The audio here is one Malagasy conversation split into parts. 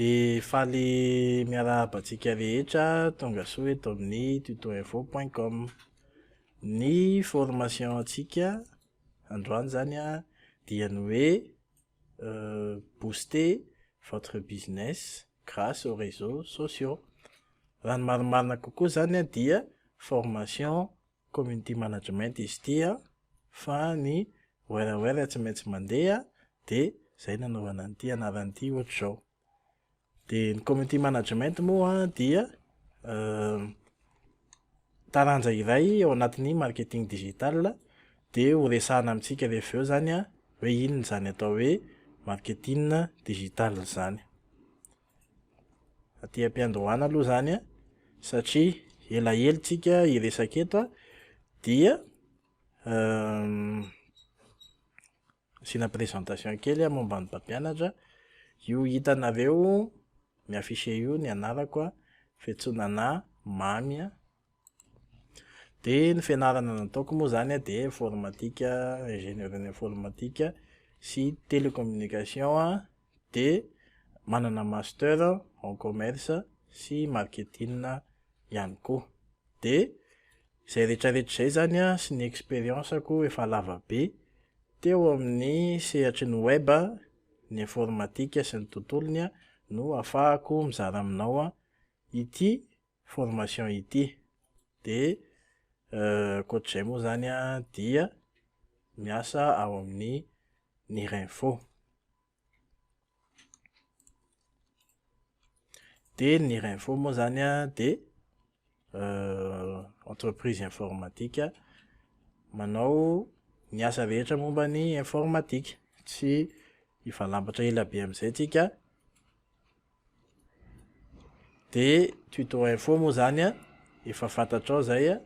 De faly miarahabantsika rehetra tonga soa eto amin'ny tutoinfo.com. Ny formation antsika androany zany a dia ny hoe booster votre business grâce aux réseaux sociaux. Raha ny marimarina kokoa zany a dia formation community management izy ity a, fa ny oeraoera tsy maintsy mandeha de zay nanaovana an'ity anaran'ity ohatr'izao. De ny community management moa dia taranja iray ao anatin'ny marketing digital, de ho resahana amintsika rehefa eo zany a hoe inona zany atao hoe marketing digital zany. Aty am-piandohana aloha zany a satria elaela tsika hiresaka eto a, dia sina présentation kely momba ny mpampianatra. Io hitanareo miaffiché io ny anarako a, fiantsonana mamy a. De ny fianarana nataoko moa zany a de informatika, ingénieur en informatika sy télécommunication a, de manana master en commerce sy marketing ihany koa. De zay rehetrarehetra zay zany a sy ny expérience-ko efa lava be teo amin'ny sehatry ny web, ny informatika sy ny tontolony a, no ahafahako mizara aminao a ity formation ity. De koatr'izay moa zany a dia miasa ao amin'ny Nirinfo. De Nirinfo moa zany a de entreprise informatique manao ny asa rehetra momba ny informatique. Tsy hivalambatra ela be amin'izay tsika. De tuto info moa zany a efa fantatrao zay a,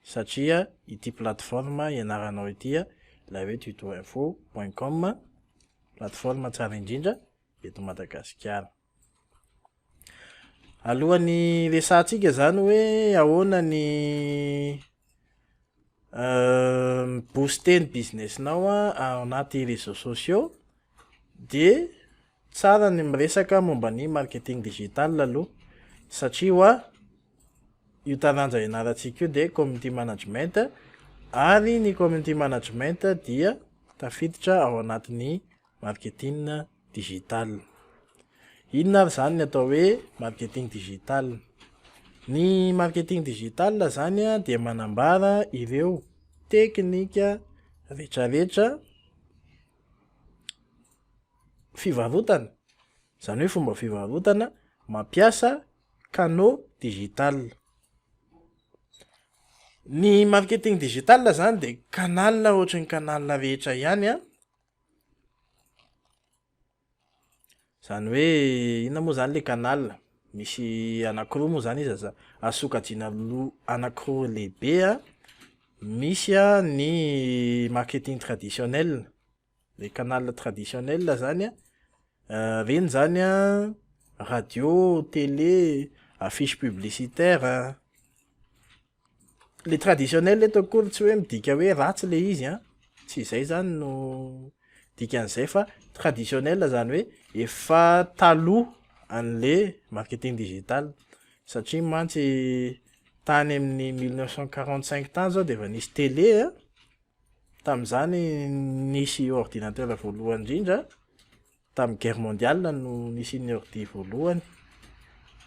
satria ity plateforme ianaranao ity a, ilay hoe tutoinfo.com, plateforme tsara indrindra eto Madagasikara. Alohan'ny resahantsika zany hoe ahoana ny booster ny business-nao ao anaty réseaux sociaux, de tsara ny miresaka momba ny marketing digital aloha, satria hoa io taranja ianarantsika io de community management, ary ny community management dia tafiditra ao anatin'ny marketing digital. Inona ary zany ny atao hoe marketing digital? Ny marketing digital zany a dia manambara ireo teknika rehetrarehetra fivarotana, zany hoe fomba fivarotana mampiasa canaux digital. Ny marketing digital zany de canal ohatra ny canal rehetra ihany a. Zany hoe inona moa zany le canal? Misy anankiroa moa zany izy asokajina anankiroa lehibe a. Misy a ny marketing traditionnel, le canal traditionnel zany a, reny zany a radio, télé, affiche publicitaire. Le traditionnel eto akory tsy hoe midika hoe ratsy le izy a, tsy izay zany no dikan'izay, fa traditionnel zany hoe efa taloha an'le marketing digital, satria mantsy tany amin'ny 1945 tany zao de efa nisy télé a, tam'izany nisy ordinateur voalohany indrindra, tamin'ny guerre mondiale no nisy ny ordi voalohany,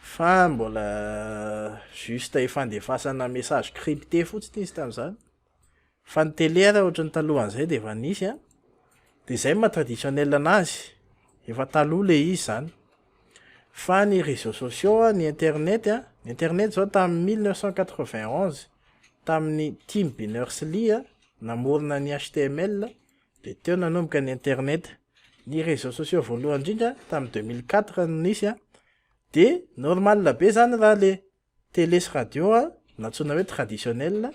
fa mbola juste ifandefasana message crypté fotsiny izy tam'izany. Fa ny télé raha ohatra ny talohan'izay de efa nisy a. De zay ma traditionnel anazy, efa taloha le izy zany. Fa ny réseaux sociaux a, ny internet a, ny internet zao tamin'ny 1991 tamin'ny Tim Berners-Lee a namorona ny HTML, de teo nanomboka ny internet. Ny réseaux sociaux voalohany indrindra tamin'ny 2004 no nisy a. De normal be zany raha le télé sy radio a natsoina hoe traditionnel,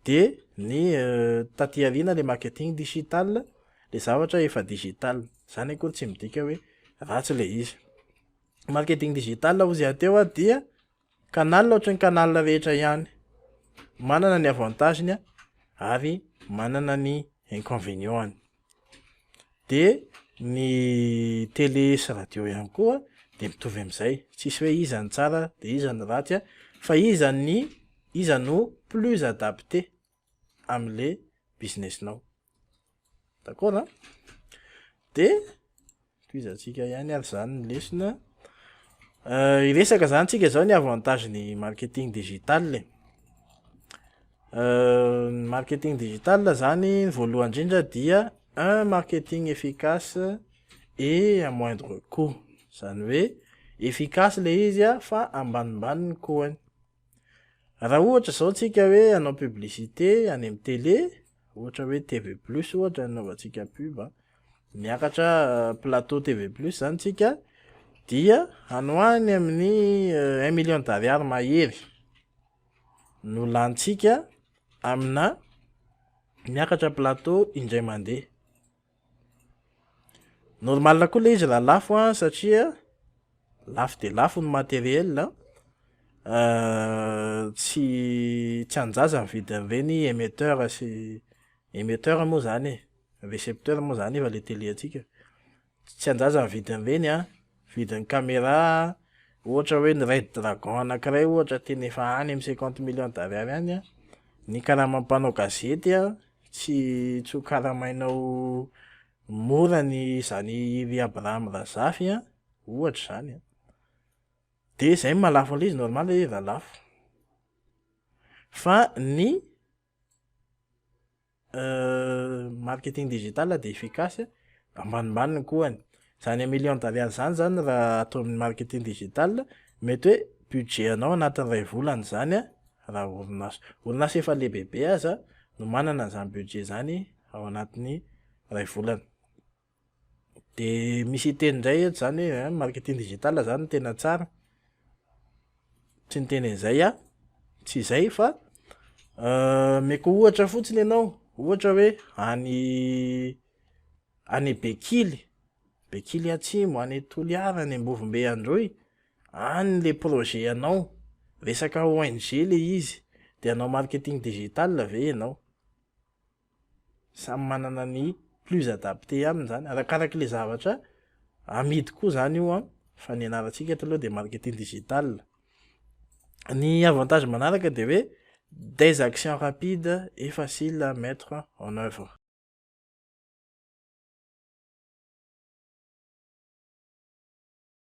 de ny taty aoriana le marketing digital, le zavatra efa digital. Zany akory tsy midika hoe ratsy le izy. Marketing digital ozy ateo a dia canal ohatra ny canal rehetra ihany, manana ny avantageny ary manana ny inconvénients. De ny télé sy radio ihany koa de mitovy am'izay, tsisy hoe iza ny tsara de iza ny raty a, fa iza no plus adapté am'le businessinao. D'accord a? De toizantsika ihany ary zany ny lesona. Iresaka zany tsika zao ny avantagen'ny marketing digital. Marketing digital zany voalohany indrindra dia un marketing efficace et à moindre coût. Zany hoe efficace le izy a fa ambanimbany coût-ny. Raha ohatra zao tsika hoe hanao publicité any amin'ny télé, ohatra hoe TV Plus ohatra anaovantsika pub, miakatra plateau TV Plus zany tsika, dia anoany amin'ny 1 million d'ariary mahery no lantsika amina miakatra plateau indray mandeha. Normal koa le izy raha lafo a, satria lafo de lafo ny matériel tsy anjaza ny vidin'ireny émetteur sy émetteur moa zany récepteur moa zany efa le télé atsika, tsy anjaza ny vidin'ireny a, vidin'ny caméra ohatra hoe ny Red Dragon anankiray ohatra tena efa any amin'ny 50 millions d'ariary any a, ny karama mpanao gazety a tsy ho karamainao mora ny zany ry Abraham Razafy a, ohatra zany a. De zay malafo an'le izy, normal le izy lafo. Fa ny marketing digital de efficace ambanimbany ny coût-ny. Zany 1 million d'ariary zany raha atao amin'ny marketing digital, mety hoe budget anao anatin'ny 2 volana zany a, raha orinasa efa lehibe aza no manana zany budget zany ao anatin'ny 2 volana. De misy teny indray eto zany hoe marketing digital zany tena tsara. Tsy ny teny an'izay a, tsy izay fa meko ohatra fotsiny ianao, ohatra hoe any Bekily Atsimo, any Toliara, any Ambovimbe Androy, any le projet anao, resaka ONG le izy, de anao marketing digital ve ianao. Samy manana ny plus adapté aminy zany, arakaraky le zavatra amidy koa zany io a, fa ny anarantsika eto aloha de marketing digital. Ny avantage manaraka de hoe des actions rapides et faciles à mettre en œuvre.